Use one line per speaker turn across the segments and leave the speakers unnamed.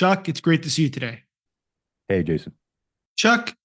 Chuck, it's great to see you today.
Hey, Jason.
Chuck,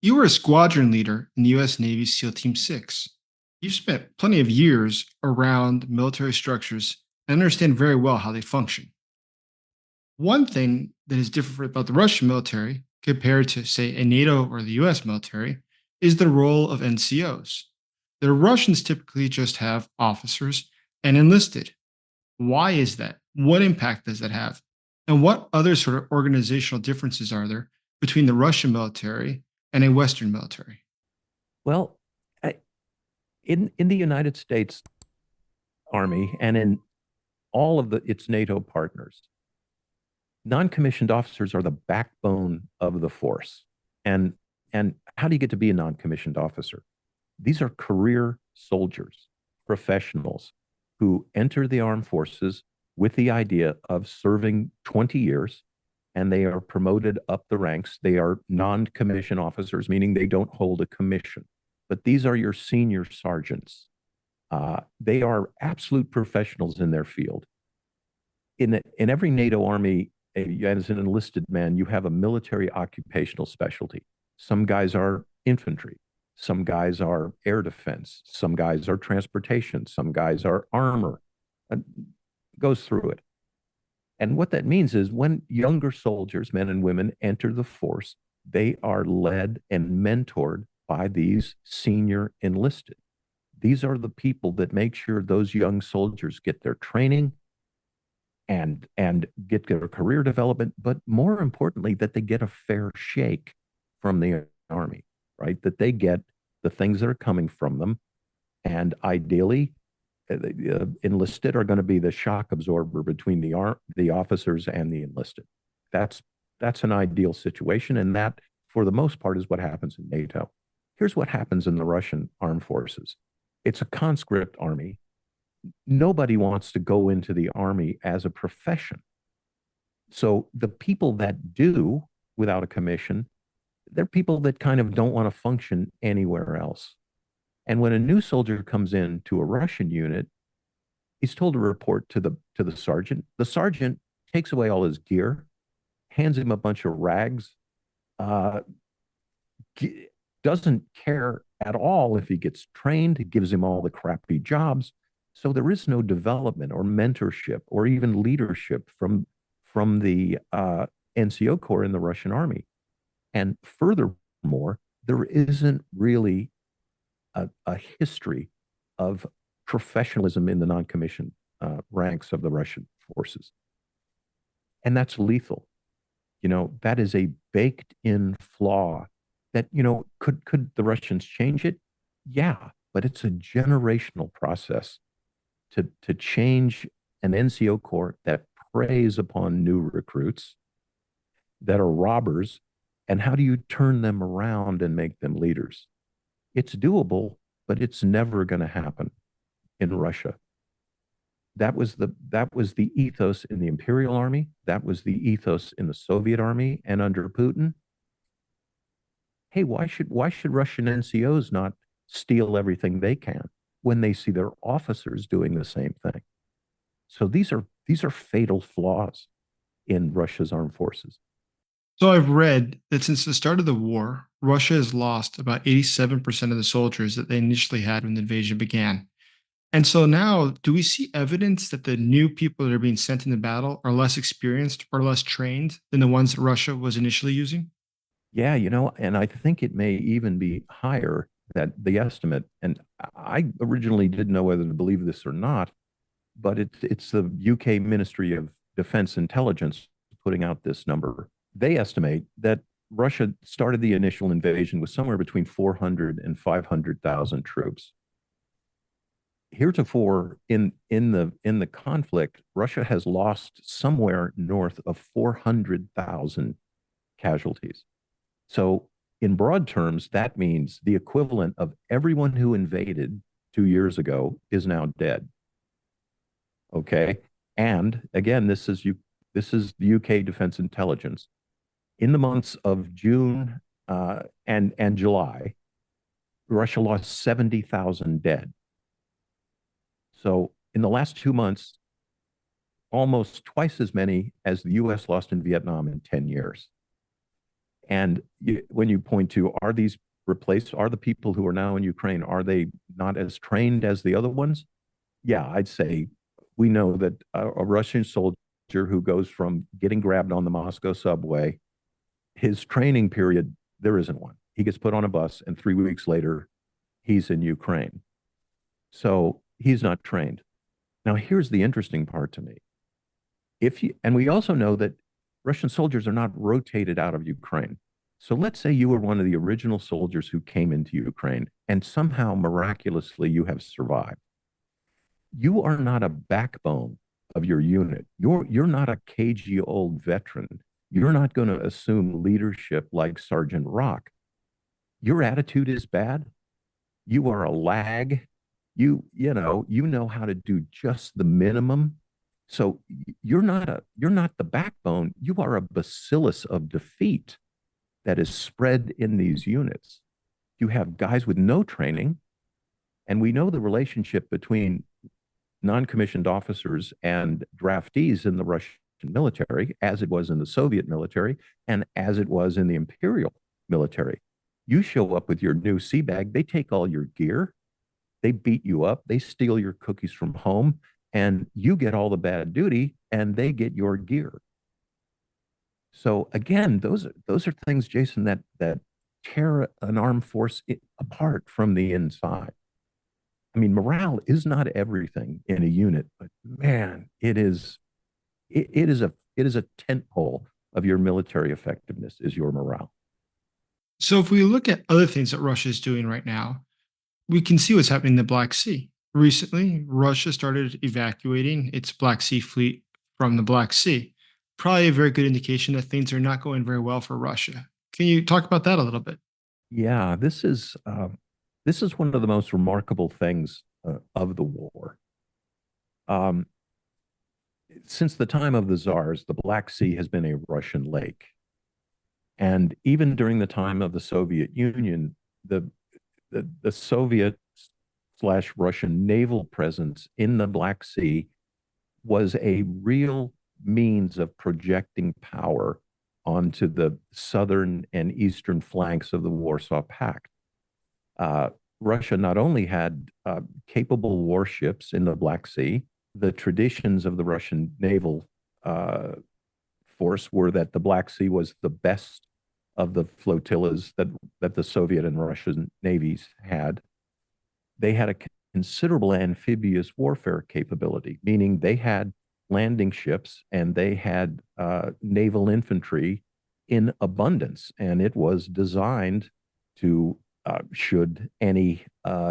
you were a squadron leader in the U.S. Navy SEAL Team 6. You've spent plenty of years around military structures and understand very well how they function. One thing that is different about the Russian military compared to, say, a NATO or the US military is the role of NCOs. The Russians typically just have officers and enlisted. Why is that? What impact does that have? And what other sort of organizational differences are there between the Russian military and a Western military?
Well, I, in the United States Army and in all of its NATO partners, non-commissioned officers are the backbone of the force. And and how do you get to be a non-commissioned officer? These are career soldiers, professionals who enter the armed forces with the idea of serving 20 years, and they are promoted up the ranks. They are non-commissioned officers, meaning they don't hold a commission. But these are your senior sergeants. They are absolute professionals in their field. In every NATO army, as an enlisted man, you have a military occupational specialty. Some guys are infantry, some guys are air defense, some guys are transportation, some guys are armor. And goes through it. And what that means is when younger soldiers, men and women, enter the force, they are led and mentored by these senior enlisted. These are the people that make sure those young soldiers get their training and get their career development, but more importantly, that they get a fair shake from the army, right? That they get the things that are coming from them, and ideally, enlisted are going to be the shock absorber between the officers and the enlisted. That's that's an ideal situation, and that, for the most part, is what happens in NATO. Here's what happens in the Russian armed forces. It's a conscript army. Nobody wants to go into the army as a profession. So the people that do without a commission, they're people that kind of don't want to function anywhere else. And when a new soldier comes in to a Russian unit, he's told to report to the sergeant. The sergeant takes away all his gear, hands him a bunch of rags, uh, doesn't care at all if he gets trained, gives him all the crappy jobs. So there is no development or mentorship or even leadership from the NCO Corps in the Russian army. And furthermore, there isn't really a history of professionalism in the non-commissioned ranks of the Russian forces. And that's lethal. That is a baked in flaw that, could the Russians change it? Yeah, but it's a generational process to change an NCO Corps that preys upon new recruits that are robbers. And how do you turn them around and make them leaders? It's doable, but it's never going to happen in Russia. That was the ethos in the Imperial Army. That was the ethos in the Soviet Army, and under Putin. Hey, why should Russian NCOs not steal everything they can when they see their officers doing the same thing? So these are fatal flaws in Russia's armed forces.
So I've read that since the start of the war, Russia has lost about 87% of the soldiers that they initially had when the invasion began. And so now, do we see evidence that the new people that are being sent into battle are less experienced or less trained than the ones that Russia was initially using?
Yeah, and I think it may even be higher, that the estimate. And I originally didn't know whether to believe this or not, but it's the UK Ministry of Defense Intelligence putting out this number. They estimate that Russia started the initial invasion with somewhere between 400 and 500,000 troops. Heretofore in the conflict, Russia has lost somewhere north of 400,000 casualties. So in broad terms, that means the equivalent of everyone who invaded 2 years ago is now dead. Okay. And again, this is the UK Defense Intelligence. In the months of June and July, Russia lost 70,000 dead. So in the last 2 months, almost twice as many as the US lost in Vietnam in 10 years. And when you point to, are these replaced? Are the people who are now in Ukraine, are they not as trained as the other ones? Yeah, I'd say we know that a Russian soldier who goes from getting grabbed on the Moscow subway, his training period, there isn't one. He gets put on a bus, and 3 weeks later, he's in Ukraine. So he's not trained. Now, here's the interesting part to me. And we also know that Russian soldiers are not rotated out of Ukraine. So let's say you were one of the original soldiers who came into Ukraine and somehow miraculously you have survived. You are not a backbone of your unit. You're not a cagey old veteran. You're not going to assume leadership like Sergeant Rock. Your attitude is bad. You are a lag. You know how to do just the minimum. So you're not the backbone. You are a bacillus of defeat that is spread in these units. You have guys with no training, and we know the relationship between non-commissioned officers and draftees in the Russian military, as it was in the Soviet military, and as it was in the imperial military. You show up with your new sea bag, they take all your gear, they beat you up, they steal your cookies from home, and you get all the bad duty, and they get your gear. So again, those are things, Jason, that tear an armed force apart from the inside. I mean, morale is not everything in a unit, but man, it is a tent pole of your military effectiveness is your morale.
So if we look at other things that Russia is doing right now, we can see what's happening in the Black Sea. Recently, Russia started evacuating its Black Sea fleet from the Black Sea. Probably a very good indication that things are not going very well for Russia. Can you talk about that a little bit?
Yeah, this is one of the most remarkable things of the war. Um, since the time of the czars, the Black Sea has been a Russian lake. And even during the time of the Soviet Union, the Soviet slash Russian naval presence in the Black Sea was a real means of projecting power onto the southern and eastern flanks of the Warsaw Pact. Uh, Russia not only had capable warships in the Black Sea, the traditions of the Russian naval force were that the Black Sea was the best of the flotillas that the Soviet and Russian navies had. They had a considerable amphibious warfare capability, meaning they had landing ships and they had naval infantry in abundance, and it was designed to should any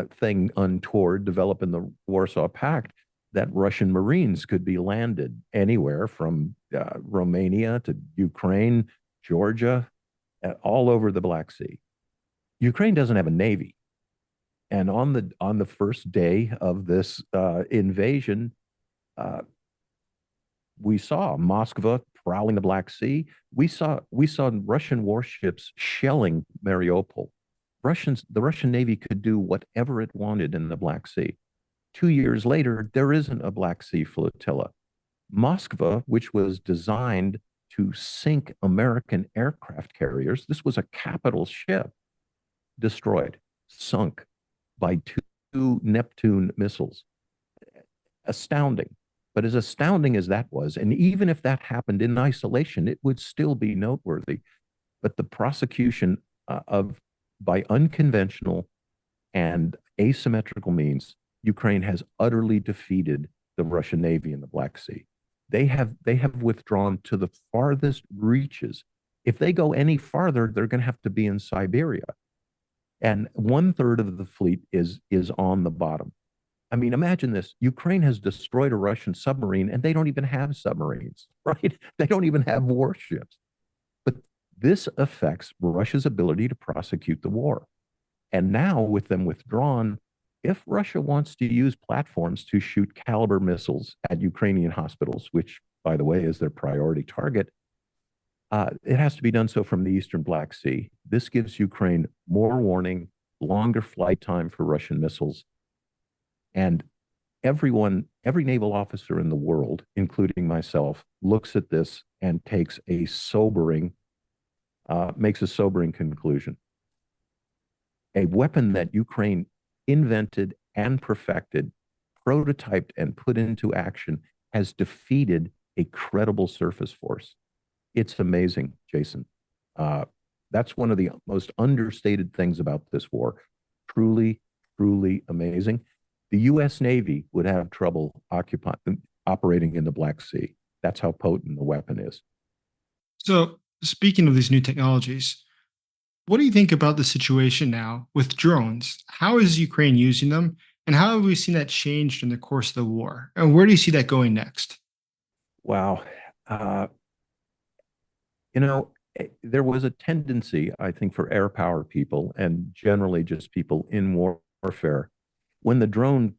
thing untoward develop in the Warsaw Pact, that Russian Marines could be landed anywhere from Romania to Ukraine, Georgia, all over the Black Sea. Ukraine doesn't have a navy, and on the first day of this invasion, we saw Moscow prowling the Black Sea. We saw Russian warships shelling Mariupol. The Russian Navy could do whatever it wanted in the Black Sea. 2 years later, there isn't a Black Sea flotilla. Moskva, which was designed to sink American aircraft carriers, this was a capital ship, destroyed, sunk by two Neptune missiles. Astounding. But as astounding as that was, and even if that happened in isolation, it would still be noteworthy. But the prosecution by unconventional and asymmetrical means, Ukraine has utterly defeated the Russian Navy in the Black Sea. They have withdrawn to the farthest reaches. If they go any farther, they're going to have to be in Siberia. And 1/3 of the fleet is on the bottom. I mean, imagine this. Ukraine has destroyed a Russian submarine, and they don't even have submarines, right? They don't even have warships. But this affects Russia's ability to prosecute the war. And now, with them withdrawn, if Russia wants to use platforms to shoot caliber missiles at Ukrainian hospitals, which, by the way, is their priority target, it has to be done so from the Eastern Black Sea. This gives Ukraine more warning, longer flight time for Russian missiles. And every naval officer in the world, including myself, looks at this and makes a sobering conclusion. A weapon that Ukraine invented and perfected, prototyped and put into action has defeated a credible surface force. It's amazing, Jason. That's one of the most understated things about this war. Truly, truly amazing. The U.S. Navy would have trouble operating in the Black Sea. That's how potent the weapon is.
So, speaking of these new technologies, what do you think about the situation now with drones? How is Ukraine using them? And how have we seen that changed in the course of the war? And where do you see that going next?
Wow. Uh, you know, there was a tendency, I think, for air power people and generally just people in warfare when the drone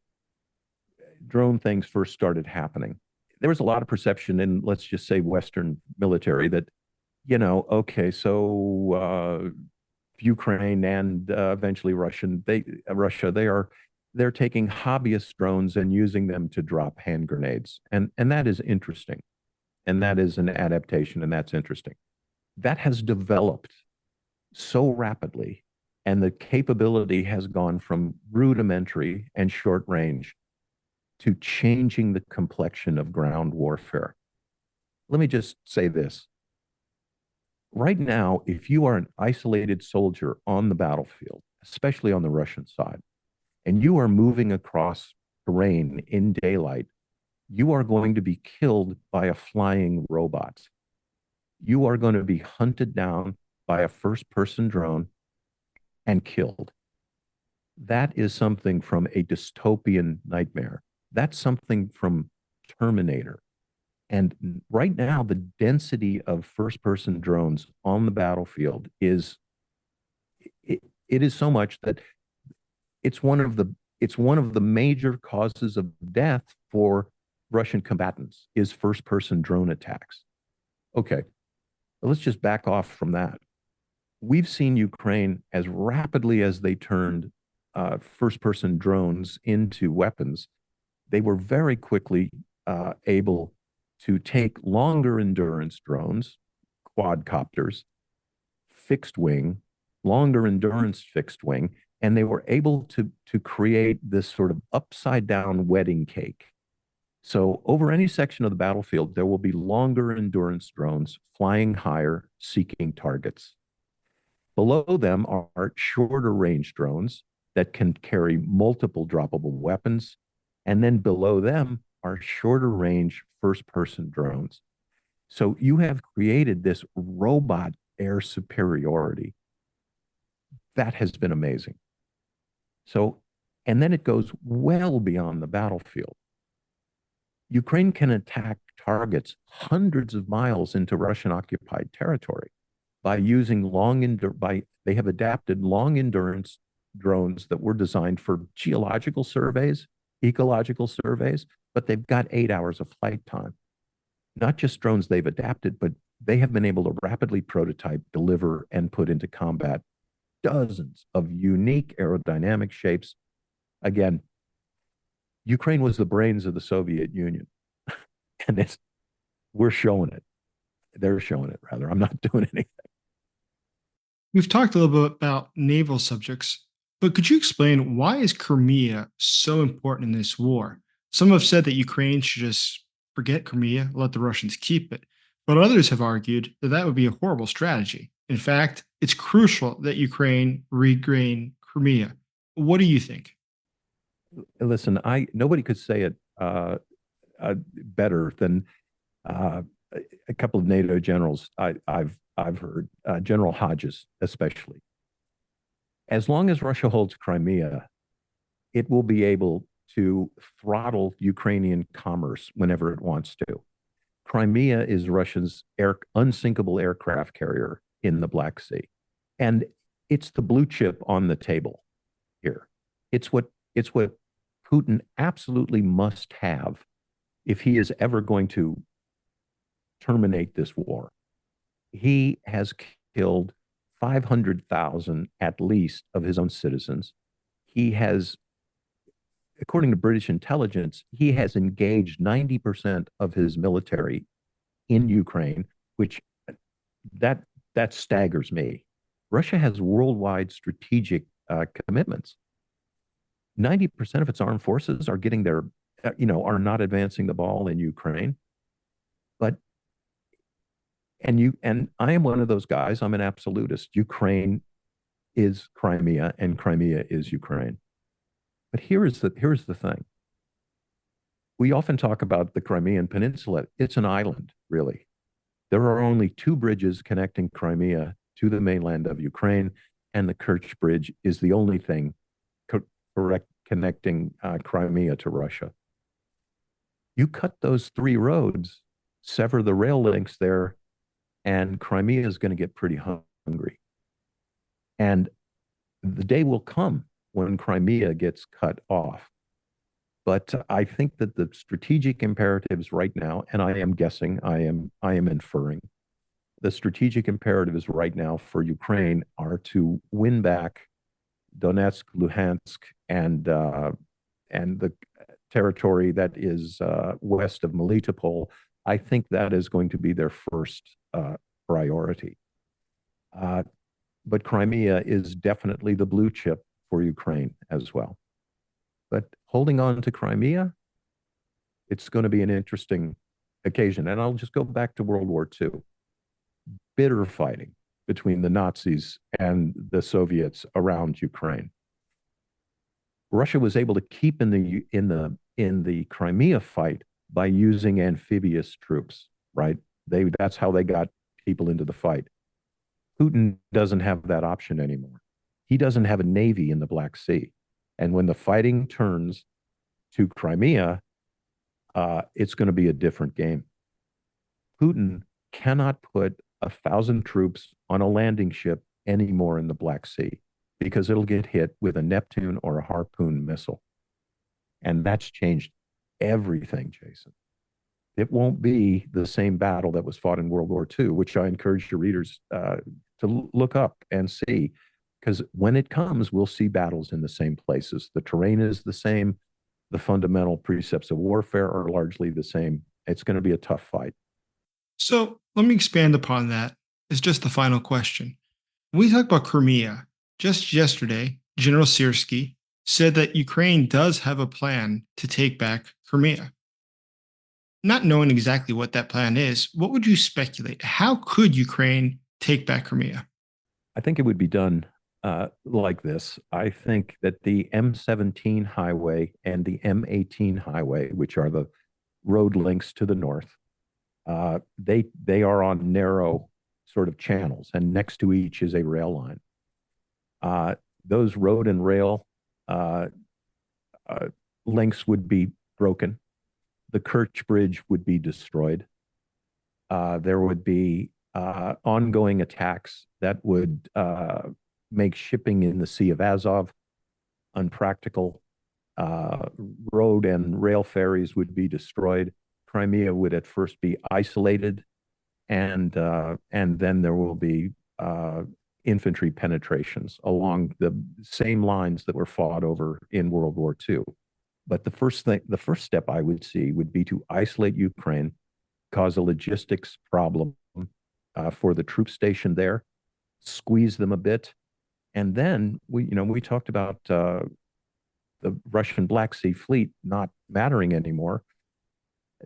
things first started happening. There was a lot of perception in, let's just say, Western military that, okay, so Ukraine and eventually Russia, they're taking hobbyist drones and using them to drop hand grenades, and that is interesting, and that is an adaptation, and that's interesting. That has developed so rapidly, and the capability has gone from rudimentary and short range to changing the complexion of ground warfare. Let me just say this. Right now, if you are an isolated soldier on the battlefield, especially on the Russian side, and you are moving across terrain in daylight, you are going to be killed by a flying robot. You are going to be hunted down by a first person drone and killed. That is something from a dystopian nightmare. That's something from Terminator. And right now, the density of first person drones on the battlefield it is so much that it's one of the major causes of death for Russian combatants is first person drone attacks. Okay, let's just back off from that. We've seen Ukraine, as rapidly as they turned first person drones into weapons, they were very quickly able to take longer endurance drones, quadcopters, fixed wing, longer endurance fixed wing, and they were able to create this sort of upside down wedding cake. So over any section of the battlefield, there will be longer endurance drones flying higher, seeking targets. Below them are shorter range drones that can carry multiple droppable weapons. And then below them are shorter range first person drones. So you have created this robot air superiority. That has been amazing. So, and then it goes well beyond the battlefield. Ukraine can attack targets hundreds of miles into Russian occupied territory by using they have adapted long endurance drones that were designed for geological surveys, ecological surveys, but they've got 8 hours of flight time. Not just drones they've adapted, but they have been able to rapidly prototype, deliver, and put into combat dozens of unique aerodynamic shapes. Again, Ukraine was the brains of the Soviet Union, and we're showing it. They're showing it, rather. I'm not doing anything.
We've talked a little bit about naval subjects, but could you explain why is Crimea so important in this war? Some have said that Ukraine should just forget Crimea, let the Russians keep it, but others have argued that that would be a horrible strategy. In fact, it's crucial that Ukraine regain Crimea. What do you think?
Listen, nobody could say it better than uh, a couple of NATO generals I've heard, General Hodges especially. As long as Russia holds Crimea, it will be able to throttle Ukrainian commerce whenever it wants to. Crimea is Russia's unsinkable aircraft carrier in the Black Sea, and it's the blue chip on the table here. It's what Putin absolutely must have if he is ever going to terminate this war. He has killed 500,000 at least of his own citizens. He has according to British intelligence, he has engaged 90% of his military in Ukraine, which that that staggers me. Russia has worldwide strategic commitments. 90% of its armed forces are getting their, are not advancing the ball in Ukraine. But and I am one of those guys. I'm an absolutist. Ukraine is Crimea, and Crimea is Ukraine. But here's the thing. We often talk about the Crimean Peninsula. It's an island, really. There are only two bridges connecting Crimea to the mainland of Ukraine, and the Kerch Bridge is the only thing connecting Crimea to Russia. You cut those three roads, sever the rail links there, and Crimea is going to get pretty hungry. And the day will come when Crimea gets cut off. But I think that the strategic imperatives right now, and I am guessing, I am inferring, the strategic imperatives right now for Ukraine are to win back Donetsk, Luhansk, and the territory that is west of Melitopol. I think that is going to be their first priority. But Crimea is definitely the blue chip for Ukraine as well. But holding on to Crimea, it's going to be an interesting occasion. And I'll just go back to World War II. Bitter fighting between the Nazis and the Soviets around Ukraine. Russia was able to keep in the Crimea fight by using amphibious troops, right? That's how they got people into the fight. Putin doesn't have that option anymore. He doesn't have a navy in the Black Sea. And when the fighting turns to Crimea, it's going to be a different game. Putin cannot put 1,000 troops on a landing ship anymore in the Black Sea because it'll get hit with a Neptune or a Harpoon missile. And that's changed everything, Jason. It won't be the same battle that was fought in World War II, which I encourage your readers to look up and see, because when it comes, we'll see battles in the same places. The terrain is the same. The fundamental precepts of warfare are largely the same. It's going to be a tough fight.
So let me expand upon that as just the final question. When we talk about Crimea, just yesterday, General Syrskyi said that Ukraine does have a plan to take back Crimea. Not knowing exactly what that plan is, what would you speculate? How could Ukraine take back Crimea?
I think it would be done like this. I think that the M17 highway and the M18 highway, which are the road links to the north, they are on narrow sort of channels, and next to each is a rail line. Those road and rail links would be broken. The Kerch Bridge would be destroyed. There would be ongoing attacks that would make shipping in the Sea of Azov unpractical. Road and rail ferries would be destroyed. Crimea would at first be isolated, and then there will be infantry penetrations along the same lines that were fought over in World War II. But the first step I would see would be to isolate Ukraine, cause a logistics problem for the troop station there, squeeze them a bit, and then we talked about the Russian Black Sea Fleet not mattering anymore.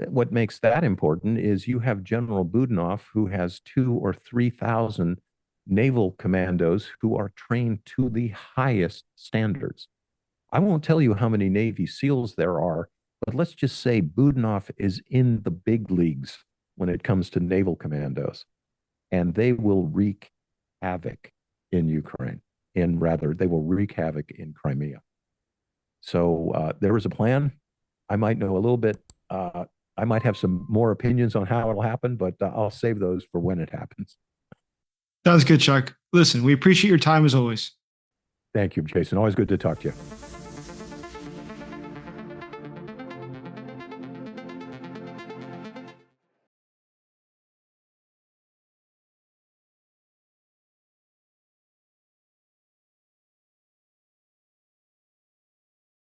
What makes that important is you have General Budanov, who has 2,000 or 3,000 naval commandos who are trained to the highest standards. I won't tell you how many Navy SEALs there are, but let's just say Budanov is in the big leagues when it comes to naval commandos, and they will wreak havoc in Ukraine. They will wreak havoc in Crimea. So there is a plan. I might know a little bit. I might have some more opinions on how it'll happen, but I'll save those for when it happens.
Sounds good, Chuck. Listen, we appreciate your time as always.
Thank you, Jason. Always good to talk to you.